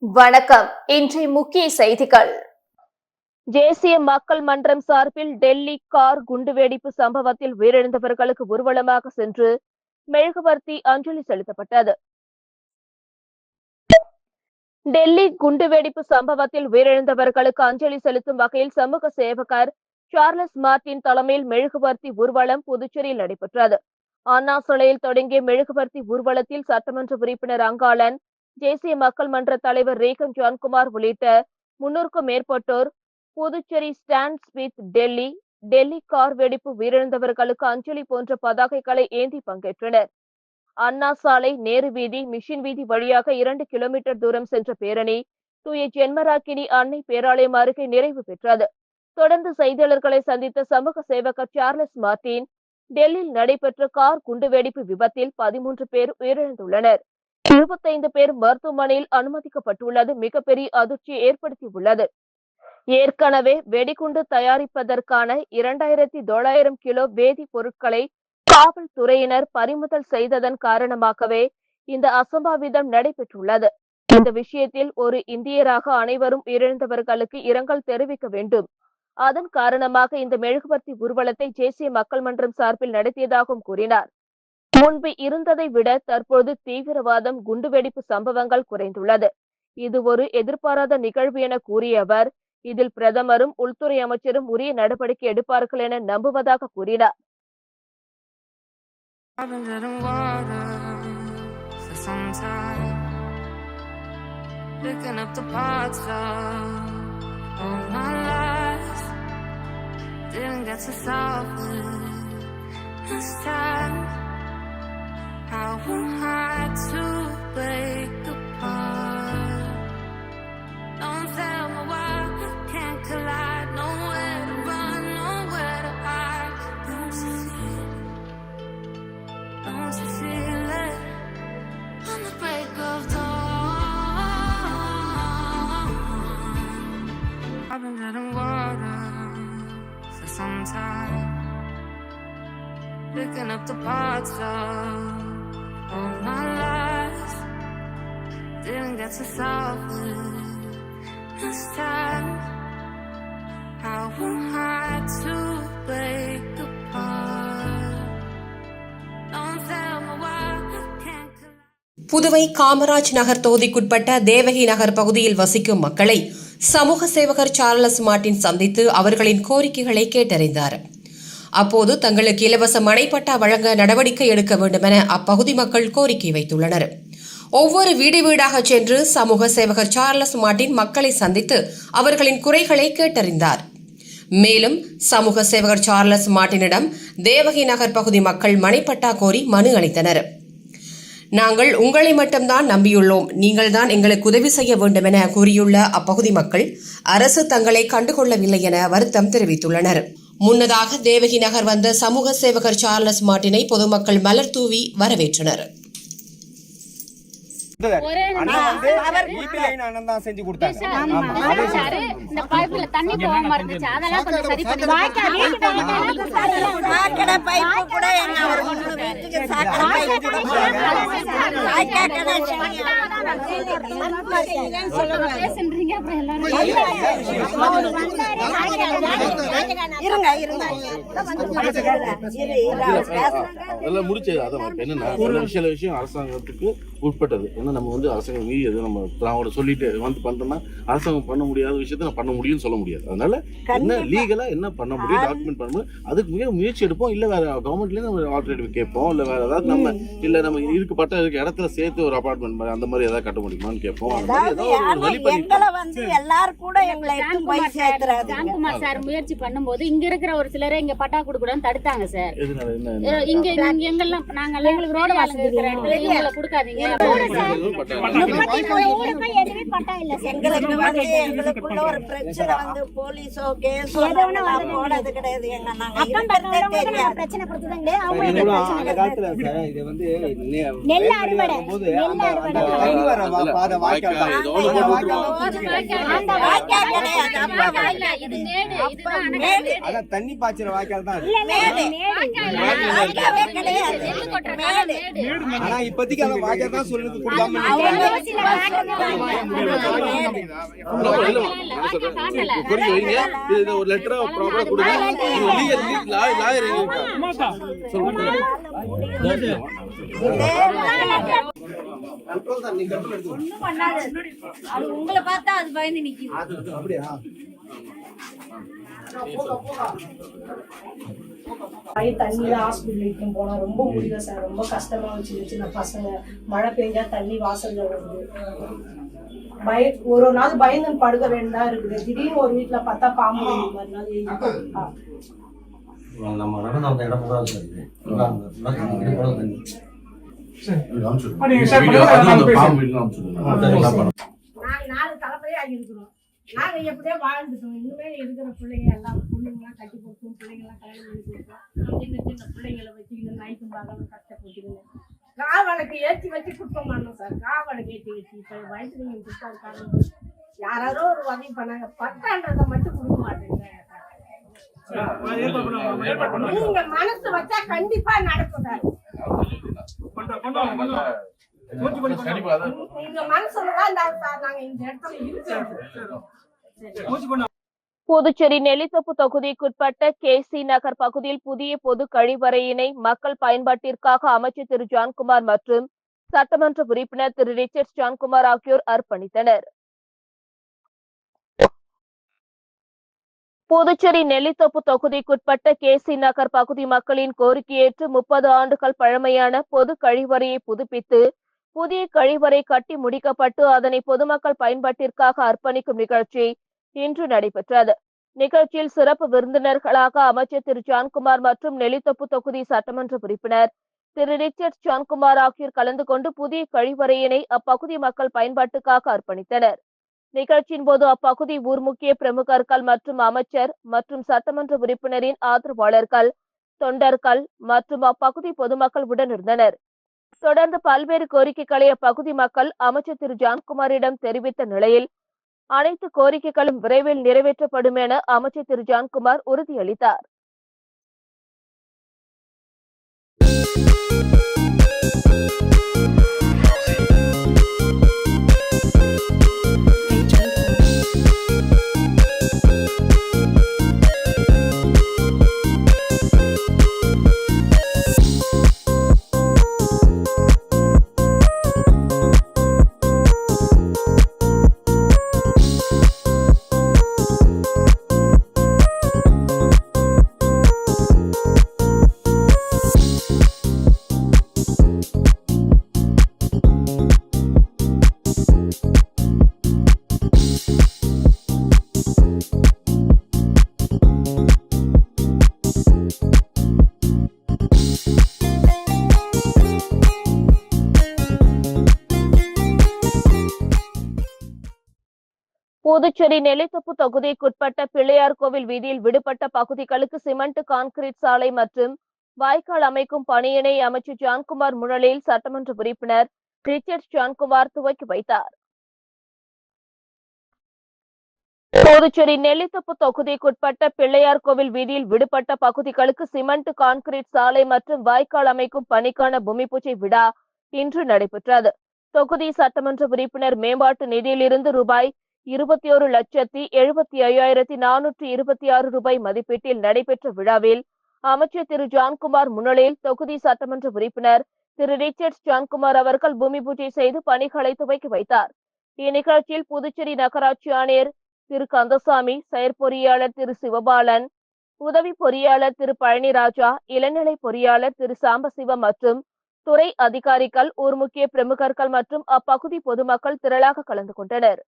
வணக்கம். இன்றைய முக்கிய செய்திகள். தேசிய மக்கள் மன்றம் சார்பில் டெல்லி கார் குண்டுவெடிப்பு சம்பவத்தில் உயிரிழந்தவர்களுக்கு ஊர்வலமாக சென்று மெழுகுவர்த்தி அஞ்சலி செலுத்தப்பட்டது. டெல்லி குண்டுவெடிப்பு சம்பவத்தில் உயிரிழந்தவர்களுக்கு அஞ்சலி செலுத்தும் வகையில் சமூக சேவகர் சார்லஸ் மார்டின் தலைமையில் மெழுகுவர்த்தி ஊர்வலம் புதுச்சேரியில் நடைபெற்றது. அண்ணா சிலையில் தொடங்கிய மெழுகுவர்த்தி ஊர்வலத்தில் சட்டமன்ற உறுப்பினர் அங்காளன், தேசிய மக்கள் மன்ற தலைவர் ரேகன் ஜான்குமார் உள்ளிட்ட 300க்கும் மேற்பட்டோர் Puducherry stands with Delhi car வெடிப்பு உயிரிழந்தவர்களுக்கு அஞ்சலி போன்ற பதாகைகளை ஏந்தி பங்கேற்றனர். அண்ணா சாலை, நேரு வீதி, மிஷின் வீதி வழியாக 2 கிலோமீட்டர் தூரம் சென்ற பேரணி தூய ஜென்மராக்கினி அன்னை பேராலயம் அருகே நிறைவு பெற்றது. தொடர்ந்து செய்தியாளர்களை சந்தித்த சமூக சேவகர் சார்லஸ் மார்டின், டெல்லியில் நடைபெற்ற கார் குண்டுவெடிப்பு விபத்தில் 13 பேர் உயிரிழந்துள்ளனர். 25 பேர் மருத்துவமனையில் அனுமதிக்கப்பட்டுள்ளது மிகப்பெரிய அதிர்ச்சியை ஏற்படுத்தியுள்ளது. ஏற்கனவே வெடிகுண்டு தயாரிப்பதற்கான 2900 கிலோ வேதி பொருட்களை காவல்துறையினர் பறிமுதல் செய்ததன் காரணமாகவே இந்த அசம்பாவிதம் நடைபெற்றுள்ளது. இந்த விஷயத்தில் ஒரு இந்தியராக அனைவரும் உயிரிழந்தவர்களுக்கு இரங்கல் தெரிவிக்க வேண்டும். அதன் காரணமாக இந்த மெழுகுவர்த்தி ஊர்வலத்தை தேசிய மக்கள் மன்றம் சார்பில் நடத்தியதாகவும் கூறினார். முன்பு இருந்ததை விட தற்போது தீவிரவாதம், குண்டுவெடிப்பு சம்பவங்கள் குறைந்துள்ளது. இது ஒரு எதிர்பாராத நிகழ்வு என கூறிய அவர், இதில் பிரதமரும் உள்துறை அமைச்சரும் உரிய நடவடிக்கை எடுப்பார்கள் என நம்புவதாக கூறினார். I won't hide to break apart. Don't tell me why I can't collide. Nowhere to run, nowhere to hide. Don't you feel it? On the break of dawn, I've been treading water for some time, picking up the parts of all my life. Didn't get to solve it this time. I won't hide to break apart. Don't tell me why I can't. Puduvai Kamaraj Nagar தொகுதிக்குட்பட்ட தேவகி நகர் பகுதியில் வசிக்கும் மக்களை சமூக சேவகர் Charles Martin சந்தித்து அவர்களின் கோரிக்கைகளை கேட்டறிந்தார். அப்போது தங்களுக்கு இலவச மனைப்பட்டா வழங்க நடவடிக்கை எடுக்க வேண்டும் என அப்பகுதி மக்கள் கோரிக்கை வைத்துள்ளனர். ஒவ்வொரு வீடு வீடாக சென்று சமூக சேவகர் சார்லஸ் மார்டின் மக்களை சந்தித்து அவர்களின் குறைகளை கேட்டறிந்தார். மேலும் சமூக சேவகர் சார்லஸ் மார்டினிடம் தேவகி நகர் பகுதி மக்கள் மனைப்பட்டா கோரி மனு அளித்தனர். நாங்கள் உங்களை மட்டும்தான் நம்பியுள்ளோம், நீங்கள் தான் எங்களுக்கு உதவி செய்ய வேண்டும் என கூறியுள்ள அப்பகுதி மக்கள் அரசு தங்களை கண்டுகொள்ளவில்லை என வருத்தம் தெரிவித்துள்ளனர். முன்னதாக தேவகி நகர் வந்த சமூக சேவகர் சார்லஸ் மார்டினை பொதுமக்கள் மலர் தூவி வரவேற்றனர். செஞ்சு கொடுத்தாங்க. விஷயம் அரசாங்கத்துக்கு உட்பட்டது. நம்ம வந்து அரசாங்கம் மீறி எதுவும் நம்ம சொல்லிட்டு வந்து பண்றோம்னா அரசாங்கம் பண்ண முடியாத விஷயத்த நான் பண்ண முடியும்னு சொல்ல முடியாது. அதனால என்ன லீகலா என்ன பண்ண முடியும், டாக்குமெண்ட் பண்ண முடியும், அதுக்கு மிக முயற்சி எடுப்போம். இல்ல வேற கவர்மெண்ட்லயே நம்ம ஆல்டர்னேட்டிவ் கேட்போம். இல்ல வேற ஏதாவது நம்ம இல்ல நம்ம இருக்கப்பட்ட இடத்துல சேர்த்து ஒரு அபார்ட்மெண்ட் மாதிரி அந்த மாதிரி ஏதாவது கட்ட முடியுமான்னு கேட்போம். ஜான்குமார் சார் முயற்சி பண்ணும்போது இங்க இருக்கிற ஒரு சிலரை இங்க பட்டா கொடுக்கூடாதுன்னு தடுத்தாங்க சார். இங்க எங்கெல்லாம் நாங்க எங்களுக்கு ரோடு வாசல் இருக்கிற இடத்துல எங்களை கொடுக்காதீங்க. எங்களுக்குள்ள ஒரு பிரச்சனை வந்து போலீஸோ கேஸோ போனது கிடையாது. பிரச்சனை கொடுத்ததுங்களே அந்த காலத்துல இது வந்து நெல் அறுவடை தண்ணி பாய்ச்சிற வாய்க்கால் தான். ஆனா இப்போதைக்கு அந்த வாய்க்கால் தான் சொல்லுது. கோரிக்கை வைங்க. இது ஒரு லெட்டரா ப்ராப்பரா கொடுங்க. லாயர் உங்களை பார்த்தா அது பயந்து நிக்குது. தண்ணியில ஹாஸ்பிட்டலுக்கு போனா ரொம்ப முடியல சார். ரொம்ப கஷ்டமா வச்சு சின்ன பசங்க மழை பெஞ்சா தண்ணி வாசல்ல வருது. ஒரு நாள் பயந்து படுக்க வேண்டாம் இருக்குது. திடீர்னு ஒரு வீட்டுல பார்த்தா பாம்பு மறுநாள் நம்ம நடந்த அந்த இடம் தான் சார் இது. நாலு தலைமுறையா இருக்கிறோம். நாங்க எப்படியோ வாழ்ந்துட்டோம். இன்னுமே இருக்கிற பிள்ளைங்க எல்லாம் பொண்ணுங்கெல்லாம் கட்டி கொடுத்தோம். பிள்ளைங்கெல்லாம் கல்யாணம் பண்ணி கொடுத்தோம். சின்ன சின்ன பிள்ளைங்களை வச்சுக்கிட்டு நைட்டு பார்க்கணும் கஷ்டப்பட்டுக்கணும். காவலுக்கு ஏற்றி வச்சு குற்றம் பண்ணோம் சார். காவலுக்கு ஏற்றி வச்சு இப்போ வயசுல குற்றா இருக்காங்க. யாராரோ ஒரு உதவி பண்ணாங்க. பத்தான்றதை மட்டும் கொடுக்க மாட்டேங்க. நீங்க மனசு வச்சா கண்டிப்பா நடக்கும் சார். நீங்க மனசுலதான் சார் நாங்க இந்த இடத்துல இருக்கோம். புதுச்சேரி நெல்லித்தோப்பு தொகுதிக்குட்பட்ட கேசி நகர் பகுதியில் புதிய பொது கழிவறையினை மக்கள் பயன்பாட்டிற்காக அமைச்சர் திரு ஜான்குமார் மற்றும் சட்டமன்ற உறுப்பினர் திரு ரிச்சர்ட் ஜான்குமார் ஆகியோர் அர்ப்பணித்தனர். புதுச்சேரி நெல்லித்தோப்பு தொகுதிக்குட்பட்ட கேசி நகர் பகுதி மக்களின் கோரிக்கையேற்று 30 ஆண்டுகள் பழமையான பொது கழிவறையை புதுப்பித்து புதிய கழிவறை கட்டி முடிக்கப்பட்டு அதனை பொதுமக்கள் பயன்பாட்டிற்காக அர்ப்பணிக்கும் நிகழ்ச்சி இன்று நடைபெற்றது. நிகழ்ச்சியில் சிறப்பு விருந்தினர்களாக அமைச்சர் திரு ஜான்குமார் மற்றும் நெல்லித்தோப்பு தொகுதி சட்டமன்ற உறுப்பினர் திரு ரிச்சர்ட் ஜான்குமார் ஆகியோர் கலந்து கொண்டு புதிய கழிவறையினை அப்பகுதி மக்கள் பயன்பாட்டுக்காக அர்ப்பணித்தனர். நிகழ்ச்சியின் போது அப்பகுதி ஊர் முக்கிய பிரமுகர்கள் மற்றும் அமைச்சர் மற்றும் சட்டமன்ற உறுப்பினரின் ஆதரவாளர்கள், தொண்டர்கள் மற்றும் அப்பகுதி பொதுமக்கள் உடனிருந்தனர். தொடர்ந்து பல்வேறு கோரிக்கைகளை அப்பகுதி மக்கள் அமைச்சர் திரு ஜான்குமாரிடம் தெரிவித்த நிலையில் அனைத்து கோரிக்கைகளும் விரைவில் நிறைவேற்றப்படும் என அமைச்சர் திரு ஜான்குமார் உறுதியளித்தார். புதுச்சேரி நெல்லித்தோப்பு தொகுதிக்குட்பட்ட பிள்ளையார் கோவில் வீதியில் விடுபட்ட பகுதிகளுக்கு சிமெண்ட் கான்கிரீட் சாலை மற்றும் வாய்க்கால் அமைக்கும் பணியினை அமைச்சர் ஜான்குமார் முன்னிலையில் சட்டமன்ற உறுப்பினர் ரிச்சர்ட் ஜான்குமார் துவக்கி வைத்தார். புதுச்சேரி நெல்லித்தோப்பு தொகுதிக்குட்பட்ட பிள்ளையார் கோவில் வீதியில் விடுபட்ட பகுதிகளுக்கு சிமெண்ட் கான்கிரீட் சாலை மற்றும் வாய்க்கால் அமைக்கும் பணிக்கான பூமி பூஜை விழா இன்று நடைபெற்றது. தொகுதி சட்டமன்ற உறுப்பினர் மேம்பாட்டு நிதியிலிருந்து ரூபாய் 21,75,426 ரூபாய் மதிப்பீட்டில் நடைபெற்ற விழாவில் அமைச்சர் திரு ஜான்குமார் முன்னிலையில் தொகுதி சட்டமன்ற உறுப்பினர் திரு ரிச்சர்ட் ஜான்குமார் அவர்கள் பூமி பூஜை செய்து பணிகளை துவக்கி வைத்தார். இந்நிகழ்ச்சியில் புதுச்சேரி நகராட்சி ஆணையர் திரு கந்தசாமி, செயற்பொறியாளர் திரு சிவபாலன், உதவி பொறியாளர் திரு பழனிராஜா, இளநிலை பொறியாளர் திரு சாம்பசிவம் மற்றும் துறை அதிகாரிகள், ஊர் முக்கிய பிரமுகர்கள் மற்றும் அப்பகுதி பொதுமக்கள் திரளாக கலந்து கொண்டனர்.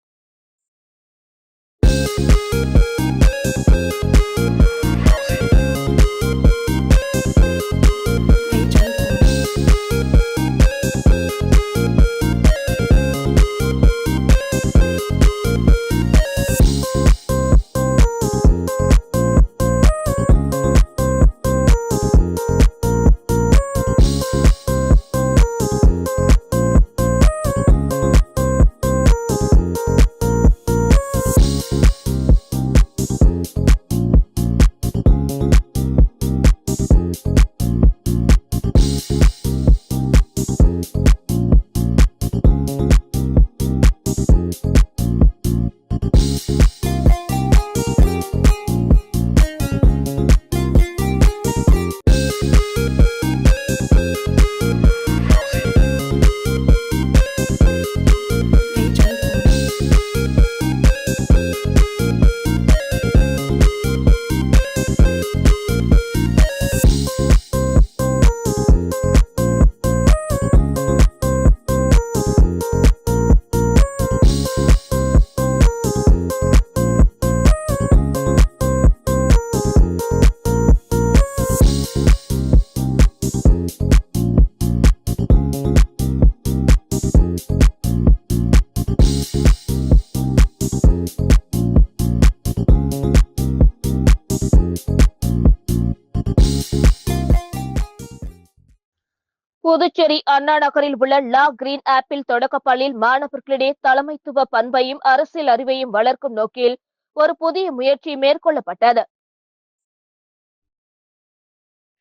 புதுச்சேரி அண்ணா நகரில் உள்ள லா கிரீன் ஆப்பிள் தொடக்கப்பள்ளியில் மாணவர்களிடையே தலைமைத்துவ பண்பையும் அரசியல் அறிவையும் வளர்க்கும் நோக்கில் ஒரு புதிய முயற்சி மேற்கொள்ளப்பட்டது.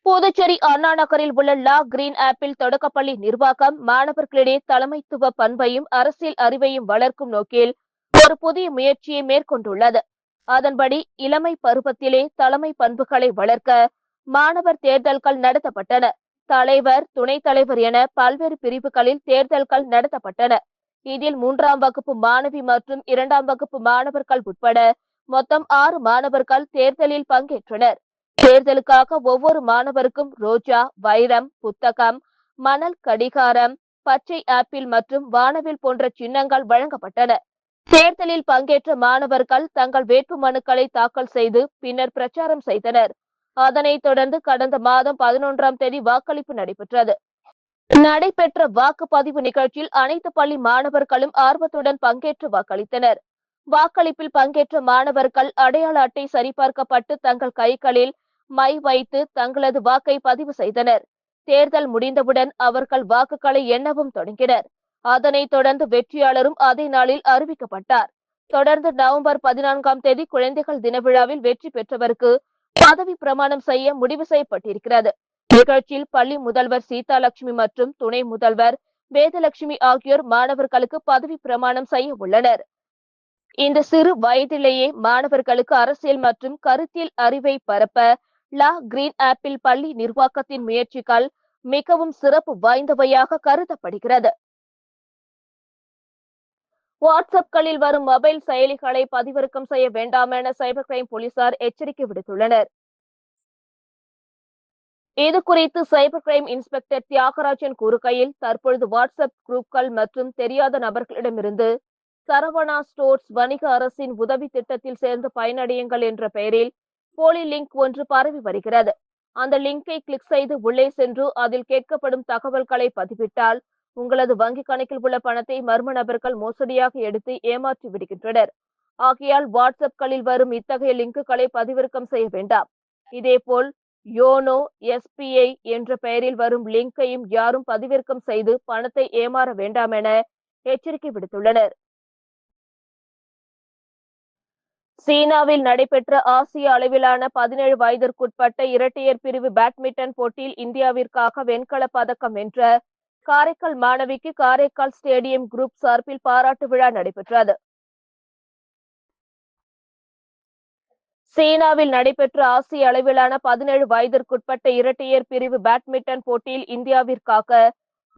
புதுச்சேரி அண்ணா நகரில் உள்ள லா கிரீன் ஆப்பிள் தொடக்கப்பள்ளி நிர்வாகம் மாணவர்களிடையே தலைமைத்துவ பண்பையும் அரசியல் அறிவையும் வளர்க்கும் நோக்கில் ஒரு புதிய முயற்சியை மேற்கொண்டுள்ளது. அதன்படி இளமை பருவத்திலே தலைமை பண்புகளை வளர்க்க மாணவர் தேர்தல்கள் நடத்தப்பட்டன. தலைவர், துணைத் தலைவர் என பல்வேறு பிரிவுகளில் தேர்தல்கள் நடத்தப்பட்டன. இதில் 3ஆம் வகுப்பு மாணவி மற்றும் 2ஆம் வகுப்பு மாணவர்கள் உட்பட மொத்தம் 6 மாணவர்கள் தேர்தலில் பங்கேற்றனர். தேர்தலுக்காக ஒவ்வொரு மாணவருக்கும் ரோஜா, வைரம், புத்தகம், மணல் கடிகாரம், பச்சை ஆப்பிள் மற்றும் வானவில் போன்ற சின்னங்கள் வழங்கப்பட்டன. தேர்தலில் பங்கேற்ற மாணவர்கள் தங்கள் வேட்பு மனுக்களை தாக்கல் செய்து பின்னர் பிரச்சாரம் செய்தனர். அதனைத் தொடர்ந்து கடந்த மாதம் 11ஆம் தேதி வாக்களிப்பு நடைபெற்றது. நடைபெற்ற வாக்குப்பதிவு நிகழ்ச்சியில் அனைத்து பள்ளி மாணவர்களும் ஆர்வத்துடன் பங்கேற்று வாக்களித்தனர். வாக்களிப்பில் பங்கேற்ற மாணவர்கள் அடையாள அட்டை சரிபார்க்கப்பட்டு தங்கள் கைகளில் மை வைத்து தங்களது வாக்கை பதிவு செய்தனர். தேர்தல் முடிந்தவுடன் அவர்கள் வாக்குகளை எண்ணவும் தொடங்கினர். அதனைத் தொடர்ந்து வெற்றியாளரும் அதே நாளில் அறிவிக்கப்பட்டார். தொடர்ந்து நவம்பர் 14ஆம் தேதி குழந்தைகள் தின விழாவில் வெற்றி பெற்றவருக்கு பதவி பிரமாணம் செய்ய முடிவு செய்யப்பட்டிருக்கிறது. நிகழ்ச்சியில் பள்ளி முதல்வர் சீதாலட்சுமி மற்றும் துணை முதல்வர் வேதலட்சுமி ஆகியோர் மாணவர்களுக்கு பதவி பிரமாணம் செய்ய உள்ளனர். இந்த சிறு வயதிலேயே மாணவர்களுக்கு அரசியல் மற்றும் கருத்தியல் அறிவை பரப்ப லா கிரீன் ஆப்பிள் பள்ளி நிர்வாகத்தின் முயற்சிகள் மிகவும் சிறப்பு வாய்ந்தவையாக கருதப்படுகிறது. வாட்ஸ்அப்களில் வரும் மொபைல் செயலிகளை பதிவிறக்கம் செய்ய வேண்டாம் என சைபர் கிரைம் போலீசார் எச்சரிக்கை விடுத்துள்ளனர். இது குறித்து சைபர் கிரைம் இன்ஸ்பெக்டர் தியாகராஜன் கூறுகையில், தற்பொழுது வாட்ஸ்அப் குரூப்கள் மற்றும் தெரியாத நபர்களிடமிருந்து சரவணா ஸ்டோர்ஸ் வணிக அரசின் உதவி திட்டத்தில் சேர்ந்து பயனடையுங்கள் என்ற பெயரில் போலி லிங்க் ஒன்று பரவி வருகிறது. அந்த லிங்கை கிளிக் செய்து உள்ளே சென்று அதில் கேட்கப்படும் தகவல்களை பதிவிட்டால் உங்களது வங்கி கணக்கில் உள்ள பணத்தை மர்ம நபர்கள் மோசடியாக எடுத்து ஏமாற்றி விடுகின்றனர். ஆகையால் வாட்ஸ்அப்களில் வரும் இத்தகைய லிங்குகளை பதிவிறக்கம் செய்ய வேண்டாம். இதேபோல் யோனோ SBI என்ற பெயரில் வரும் லிங்கையும் யாரும் பதிவிறக்கம் செய்து பணத்தை ஏமாற வேண்டாம் என எச்சரிக்கை விடுத்துள்ளனர். சீனாவில் நடைபெற்ற ஆசிய அளவிலான 17 வயதிற்குட்பட்ட இரட்டையர் பிரிவு பேட்மிண்டன் போட்டியில் இந்தியாவிற்காக வெண்கலப் பதக்கம் வென்ற காரைக்கால் மாணவிக்கு காரைக்கால் ஸ்டேடியம் குரூப் சார்பில் பாராட்டு விழா நடைபெற்றது. சீனாவில் நடைபெற்ற ஆசிய அளவிலான 17 வயதிற்குட்பட்ட இரட்டையர் பிரிவு பேட்மிண்டன் போட்டியில் இந்தியாவிற்காக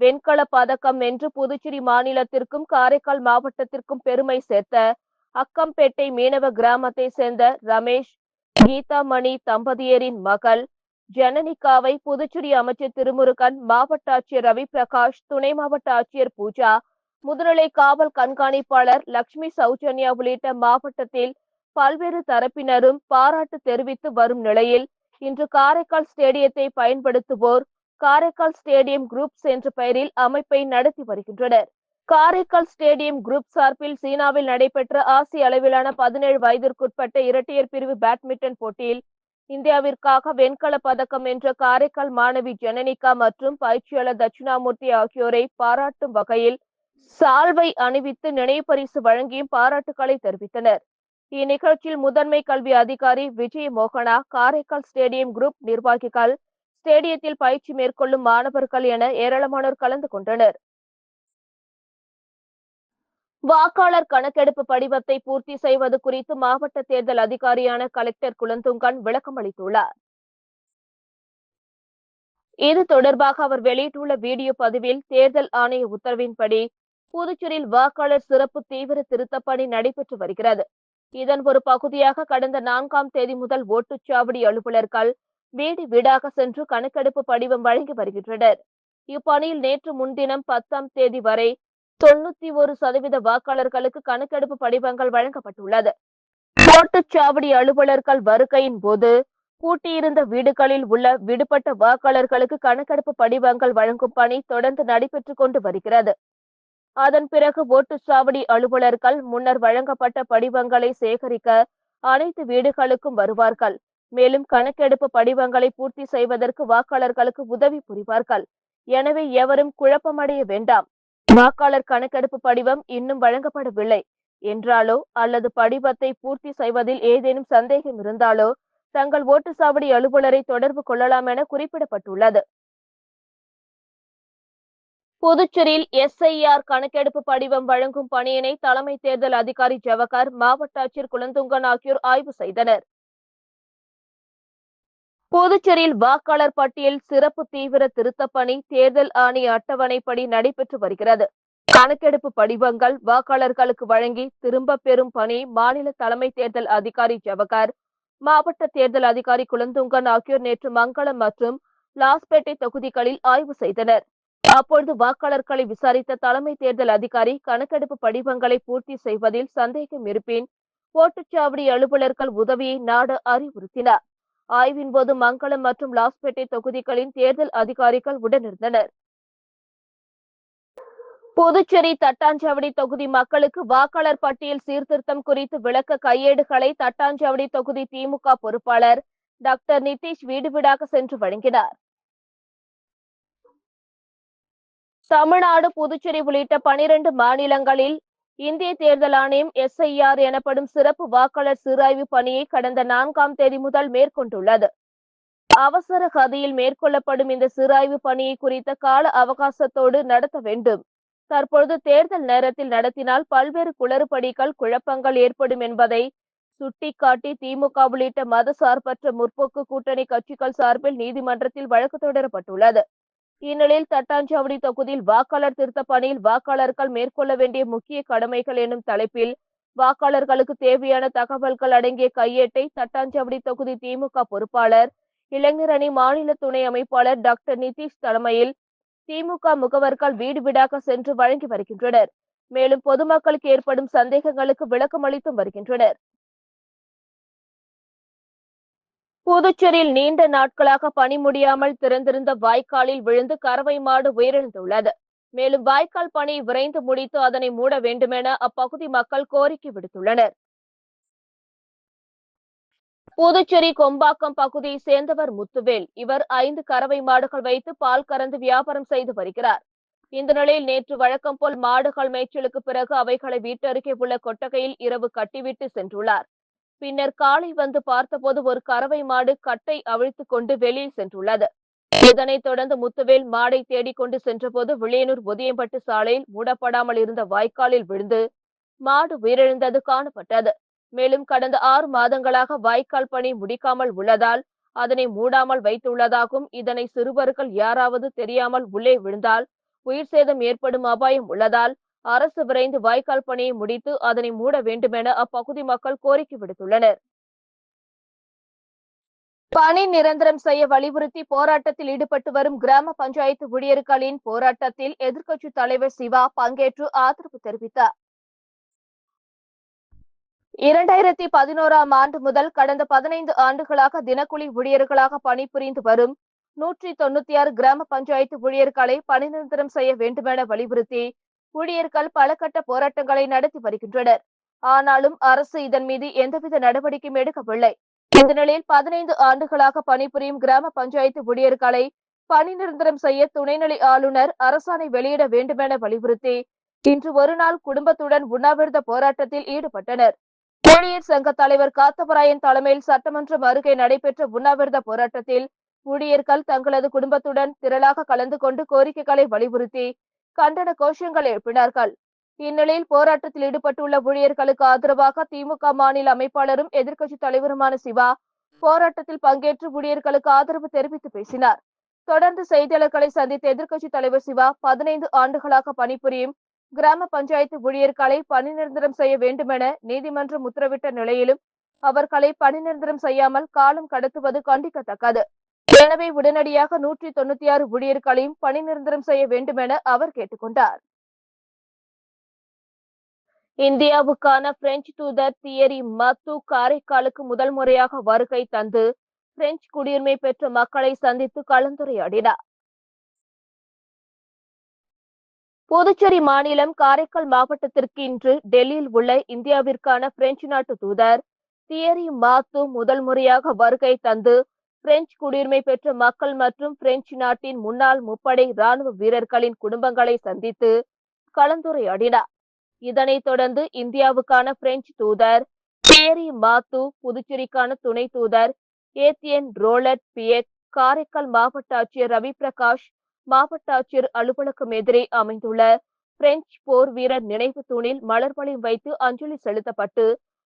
வெண்கலப் பதக்கம் வென்று புதுச்சேரி மாநிலத்திற்கும் காரைக்கால் மாவட்டத்திற்கும் பெருமை சேர்த்த அக்கம்பேட்டை மீனவ கிராமத்தை சேர்ந்த ரமேஷ், கீதாமணி தம்பதியரின் மகள் ஜனனிகாவை புதுச்சேரி அமைச்சர் திருமுருகன், மாவட்ட ஆட்சியர் ரவி பிரகாஷ், துணை மாவட்ட ஆட்சியர் பூஜா, முதுநிலை காவல் கண்காணிப்பாளர் லட்சுமி சௌஜன்யா உள்ளிட்ட மாவட்டத்தில் பல்வேறு தரப்பினரும் பாராட்டு தெரிவித்து வரும் நிலையில் இன்று காரைக்கால் ஸ்டேடியத்தை பயன்படுத்துவோர் காரைக்கால் ஸ்டேடியம் குரூப்ஸ் என்ற பெயரில் அமைப்பை நடத்தி வருகின்றனர். காரைக்கால் ஸ்டேடியம் குரூப் சார்பில் சீனாவில் நடைபெற்ற ஆசிய அளவிலான 17 வயதிற்குட்பட்ட இரட்டையர் பிரிவு பேட்மிண்டன் போட்டியில் இந்தியாவிற்காக வெண்கலப் பதக்கம் வென்ற காரைக்கால் மாணவி ஜனனிகா மற்றும் பயிற்சியாளர் தட்சிணாமூர்த்தி ஆகியோரை பாராட்டும் வகையில் சால்வை அணிவித்து நினைவு பரிசு வழங்கியும் பாராட்டுக்களை தெரிவித்தனர். இந்நிகழ்ச்சியில் முதன்மை கல்வி அதிகாரி விஜய மோகனா, காரைக்கால் ஸ்டேடியம் குரூப் நிர்வாகிகள், ஸ்டேடியத்தில் பயிற்சி மேற்கொள்ளும் மாணவர்கள் என ஏராளமானோர் கலந்து கொண்டனர். வாக்காளர் கணக்கெடுப்பு படிவத்தை பூர்த்தி செய்வது குறித்து மாவட்ட தேர்தல் அதிகாரியான கலெக்டர் குலந்துங்கன் விளக்கம் அளித்துள்ளார். இது தொடர்பாக அவர் வெளியிட்டுள்ள வீடியோ பதிவில், தேர்தல் ஆணைய உத்தரவின்படி புதுச்சேரியில் வாக்காளர் சிறப்பு தீவிர திருத்தப் பணி நடைபெற்று வருகிறது. இதன் ஒரு பகுதியாக கடந்த 4ஆம் தேதி முதல் ஓட்டுச்சாவடி அலுவலர்கள் வீடு வீடாக சென்று கணக்கெடுப்பு படிவம் வழங்கி வருகின்றனர். இப்பணியில் நேற்று முன்தினம் 10ஆம் தேதி வரை 91% வாக்காளர்களுக்கு கணக்கெடுப்பு படிவங்கள் வழங்கப்பட்டுள்ளது. ஓட்டுச்சாவடி அலுவலர்கள் வருகையின் போது பூட்டியிருந்த வீடுகளில் உள்ள விடுபட்ட வாக்காளர்களுக்கு கணக்கெடுப்பு படிவங்கள் வழங்கும் பணி தொடர்ந்து நடைபெற்றுக் கொண்டு வருகிறது. அதன் பிறகு ஓட்டுச்சாவடி அலுவலர்கள் முன்னர் வழங்கப்பட்ட படிவங்களை சேகரிக்க அனைத்து வீடுகளுக்கும் வருவார்கள். மேலும் கணக்கெடுப்பு படிவங்களை பூர்த்தி செய்வதற்கு வாக்காளர்களுக்கு உதவி புரிவார்கள். எனவே எவரும் குழப்பமடைய வேண்டாம். வாக்காளர் கணக்கெடுப்பு படிவம் இன்னும் வழங்கப்படவில்லை என்றாலோ அல்லது படிவத்தை பூர்த்தி செய்வதில் ஏதேனும் சந்தேகம் இருந்தாலோ தங்கள் ஓட்டுச்சாவடி அலுவலரை தொடர்பு கொள்ளலாம் என குறிப்பிடப்பட்டுள்ளது. புதுச்சேரியில் எஸ்ஐஆர் கணக்கெடுப்பு படிவம் வழங்கும் பணியினை தலைமை தேர்தல் அதிகாரி ஜவஹர், மாவட்ட ஆட்சியர் குலந்துங்கன் ஆகியோர் ஆய்வு செய்தனர். புதுச்சேரியில் வாக்காளர் பட்டியல் சிறப்பு தீவிர திருத்தப் பணி தேர்தல் ஆணைய அட்டவணைப்படி நடைபெற்று வருகிறது. கணக்கெடுப்பு படிவங்கள் வாக்காளர்களுக்கு வழங்கி திரும்ப பெறும் பணி மாநில தலைமை தேர்தல் அதிகாரி ஜவஹர், மாவட்ட தேர்தல் அதிகாரி குலந்துங்கன் ஆகியோர் நேற்று மங்களம் மற்றும் லாஸ்பேட்டை தொகுதிகளில் ஆய்வு செய்தனர். அப்பொழுது வாக்காளர்களை விசாரித்த தலைமை தேர்தல் அதிகாரி கணக்கெடுப்பு படிவங்களை பூர்த்தி செய்வதில் சந்தேகம் இருப்பின் ஓட்டுச்சாவடி அலுவலர்கள் உதவியை நாட அறிவுறுத்தினார். ஆய்வின் போது மங்களம் மற்றும் லாஸ்பேட்டை தொகுதிகளின் தேர்தல் அதிகாரிகள் உடனிருந்தனர். புதுச்சேரி தட்டாஞ்சாவடி தொகுதி மக்களுக்கு வாக்காளர் பட்டியல் சீர்திருத்தம் குறித்து விளக்க கையேடுகளை தட்டாஞ்சாவடி தொகுதி திமுக பொறுப்பாளர் டாக்டர் நிதிஷ் வீடு வீடாக சென்று வழங்கினார். தமிழ்நாடு, புதுச்சேரி உள்ளிட்ட 12 மாநிலங்களில் இந்திய தேர்தல் ஆணையம் எஸ்ஐஆர் எனப்படும் சிறப்பு வாக்காளர் சீராய்வு பணியை கடந்த 4ஆம் தேதி முதல் மேற்கொண்டுள்ளது. அவசர கதியில் மேற்கொள்ளப்படும் இந்த சீராய்வு பணியை குறித்த கால அவகாசத்தோடு நடத்த வேண்டும். தற்பொழுது தேர்தல் நேரத்தில் நடத்தினால் பல்வேறு குளறுபடிகள், குழப்பங்கள் ஏற்படும் என்பதை சுட்டிக்காட்டி திமுக உள்ளிட்ட மத சார்பற்ற முற்போக்கு கூட்டணி கட்சிகள் சார்பில் நீதிமன்றத்தில் வழக்கு தொடரப்பட்டுள்ளது. இந்நிலையில் தட்டாஞ்சாவடி தொகுதியில் வாக்காளர் திருத்த பணியில் வாக்காளர்கள் மேற்கொள்ள வேண்டிய முக்கிய கடமைகள் எனும் தலைப்பில் வாக்காளர்களுக்கு தேவையான தகவல்கள் அடங்கிய கையேட்டை தட்டாஞ்சாவடி தொகுதி திமுக பொறுப்பாளர், இளைஞர் அணி மாநில துணை அமைப்பாளர் டாக்டர் நிதிஷ் தலைமையில் திமுக முகவர்கள் வீடு வீடாக சென்று வழங்கி வருகின்றனர். மேலும் பொதுமக்களுக்கு ஏற்படும் சந்தேகங்களுக்கு விளக்கம் அளித்தும் வருகின்றனர். புதுச்சேரியில் நீண்ட நாட்களாக பணி முடியாமல் திறந்திருந்த வாய்க்காலில் விழுந்து கறவை மாடு உயிரிழந்துள்ளது. மேலும் வாய்க்கால் பணியை விரைந்து முடித்து அதனை மூட வேண்டுமென அப்பகுதி மக்கள் கோரிக்கை விடுத்துள்ளனர். புதுச்சேரி கொம்பாக்கம் பகுதியை சேர்ந்தவர் முத்துவேல். இவர் 5 கறவை மாடுகள் வைத்து பால் கறந்து வியாபாரம் செய்து வருகிறார். இந்த நிலையில் நேற்று வழக்கம் போல் மாடுகள் மேய்ச்சலுக்கு பிறகு அவைகளை வீட்டு அருகே உள்ள கொட்டகையில் இரவு கட்டிவிட்டு சென்றுள்ளார். பின்னர் காலை வந்து பார்த்தபோது ஒரு கறவை மாடு கட்டை அவிழ்த்துக் கொண்டு வெளியில் சென்றுள்ளது. இதனைத் தொடர்ந்து முத்துவேல் மாடை தேடிக்கொண்டு சென்றபோது வில்லியனூர் ஒதியம்பட்டு சாலையில் மூடப்படாமல் இருந்த வாய்க்காலில் விழுந்து மாடு உயிரிழந்தது காணப்பட்டது. மேலும் கடந்த 6 மாதங்களாக வாய்க்கால் பணி முடிக்காமல் உள்ளதால் அதனை மூடாமல் வைத்துள்ளதாகவும், இதனை சிறுவர்கள் யாராவது தெரியாமல் உள்ளே விழுந்தால் உயிர் சேதம் ஏற்படும் அபாயம் உள்ளதால் அரசு விரைந்து வாய்க்கால் பணியை முடித்து அதனை மூட வேண்டுமென அப்பகுதி மக்கள் கோரிக்கை விடுத்துள்ளனர். பணி நிரந்தரம் செய்ய வலியுறுத்தி போராட்டத்தில் ஈடுபட்டு வரும் கிராம பஞ்சாயத்து ஊழியர்களின் போராட்டத்தில் எதிர்க்கட்சித் தலைவர் சிவா பங்கேற்று ஆதரவு தெரிவித்தார். 2011ஆம் ஆண்டு முதல் கடந்த 15 ஆண்டுகளாக தினக்கூலி ஊழியர்களாக பணிபுரிந்து வரும் 196 கிராம பஞ்சாயத்து ஊழியர்களை பணி நிரந்தரம் செய்ய வேண்டுமென வலியுறுத்தி ஊழியர்கள் பல கட்ட போராட்டங்களை நடத்தி வருகின்றனர். ஆனாலும் அரசு இதன் மீது எந்தவித நடவடிக்கையும் எடுக்கவில்லை. இந்த நிலையில் 15 ஆண்டுகளாக பணிபுரியும் கிராம பஞ்சாயத்து ஊழியர்களை பணி நிரந்தரம் செய்ய துணைநிலை ஆளுநர் அரசாணை வெளியிட வேண்டுமென வலியுறுத்தி இன்று ஒருநாள் குடும்பத்துடன் உண்ணாவிரத போராட்டத்தில் ஈடுபட்டனர். ஊழியர் சங்க தலைவர் காத்தவராயன் தலைமையில் சட்டமன்றம் அருகே நடைபெற்ற உண்ணாவிரத போராட்டத்தில் ஊழியர்கள் தங்களது குடும்பத்துடன் திரளாக கலந்து கொண்டு கோரிக்கைகளை வலியுறுத்தி கண்டன கோஷங்கள் எழுப்பினார்கள். இந்நிலையில் போராட்டத்தில் ஈடுபட்டுள்ள ஊழியர்களுக்கு ஆதரவாக திமுக மாநில அமைப்பாளரும் எதிர்க்கட்சித் தலைவருமான சிவா போராட்டத்தில் பங்கேற்று ஊழியர்களுக்கு ஆதரவு தெரிவித்து பேசினார். தொடர்ந்து செய்தியாளர்களை சந்தித்த எதிர்க்கட்சித் தலைவர் சிவா 15 ஆண்டுகளாக பணிபுரியும் கிராம பஞ்சாயத்து ஊழியர்களை பணி நிரந்தரம் செய்ய வேண்டுமென நீதிமன்றம் உத்தரவிட்ட நிலையிலும் அவர்களை பணி நிரந்தரம் செய்யாமல் காலம் கடத்துவது கண்டிக்கத்தக்கது. எனவே உடனடியாக 196 ஊழியர்களையும் பணி நிரந்தரம் செய்ய வேண்டுமென அவர் கேட்டுக்கொண்டார். இந்தியாவுக்கான பிரெஞ்சு தூதர் தியரி மத்து காரைக்காலுக்கு முதல் முறையாக வருகை தந்து பிரெஞ்சு குடியுரிமை பெற்ற மக்களை சந்தித்து கலந்துரையாடினார். புதுச்சேரி மாநிலம் காரைக்கால் மாவட்டத்திற்கு இன்று டெல்லியில் உள்ள இந்தியாவிற்கான பிரெஞ்சு நாட்டு தூதர் தியரி மாத்து முதல் முறையாக வருகை தந்து பிரெஞ்சு குடியுரிமை பெற்ற மக்கள் மற்றும் பிரெஞ்சு நாட்டின் முன்னாள் முப்படை ராணுவ வீரர்களின் குடும்பங்களை சந்தித்து கலந்துரையாடினார். இதனைத் தொடர்ந்து இந்தியாவுக்கான பிரெஞ்சு தூதர் தியரி மாத்து, புதுச்சேரிக்கான துணை தூதர் ஏத்தியன் ரோலட் பியக், காரைக்கால் மாவட்ட ஆட்சியர் ரவி பிரகாஷ், மாவட்ட ஆட்சியர் அலுவலகம் எதிரே அமைந்துள்ள பிரெஞ்சு போர் வீரர் நினைவு தூணில் மலர் வளையம் வைத்து அஞ்சலி செலுத்தப்பட்டு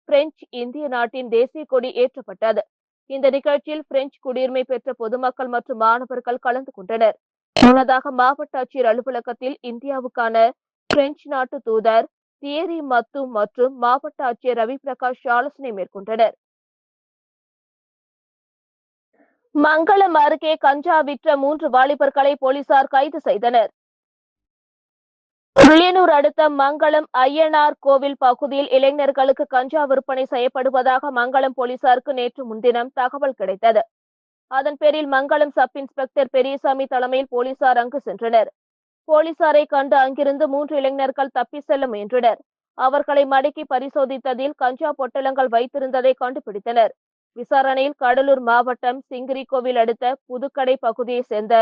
பிரெஞ்சு இந்திய நாட்டின் தேசிய கொடி ஏற்றப்பட்டது. இந்த நிகழ்ச்சியில் பிரெஞ்சு குடியுரிமை பெற்ற பொதுமக்கள் மற்றும் மாணவர்கள் கலந்து கொண்டனர். முன்னதாக மாவட்ட ஆட்சியர் அலுவலகத்தில் இந்தியாவுக்கான பிரெஞ்சு நாட்டு தூதர் தியரி மத்து மற்றும் மாவட்ட ஆட்சியர் ரவி பிரகாஷ் ஆலோசனை மேற்கொண்டனர். மங்களம் அருகே கஞ்சா விற்ற 3 வாலிபர்களை போலீசார் கைது செய்தனர். வில்லியனூர் அடுத்த மங்களம் ஐயனார் கோவில் பகுதியில் இளைஞர்களுக்கு கஞ்சா விற்பனை செய்யப்படுவதாக மங்களம் போலீசாருக்கு நேற்று முன்தினம் தகவல் கிடைத்தது. அதன் பேரில் மங்களம் சப் இன்ஸ்பெக்டர் பெரியசாமி தலைமையில் போலீசார் அங்கு சென்றனர். போலீசாரை கண்டு அங்கிருந்து 3 இளைஞர்கள் தப்பி செல்ல முயன்றனர். அவர்களை மடக்கி பரிசோதித்ததில் கஞ்சா பொட்டலங்கள் வைத்திருந்ததை கண்டுபிடித்தனர். விசாரணையில் கடலூர் மாவட்டம் சிங்கிரி கோவில் அடுத்த புதுக்கடை பகுதியை சேர்ந்த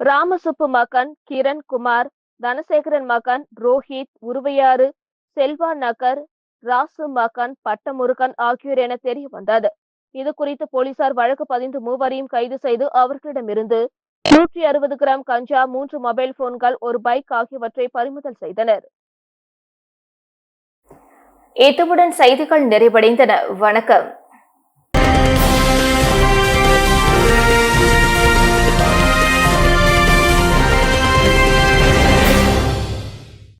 ராமசுப்பு மகன் கிரண் குமார், தனசேகரன் மகன் ரோஹித், உருவையாறு செல்வா நகர் ராசு மகன் பட்டமுருகன் ஆகியோர் என தெரிய வந்தது. இது குறித்து போலீசார் வழக்கு பதிந்து 3 கைது செய்து அவர்களிடமிருந்து 160 கிராம் கஞ்சா, 3 மொபைல் போன்கள், 1 பைக் ஆகியவற்றை பறிமுதல் செய்தனர். இத்துடன் செய்திகள் நிறைவடைந்தன. வணக்கம்.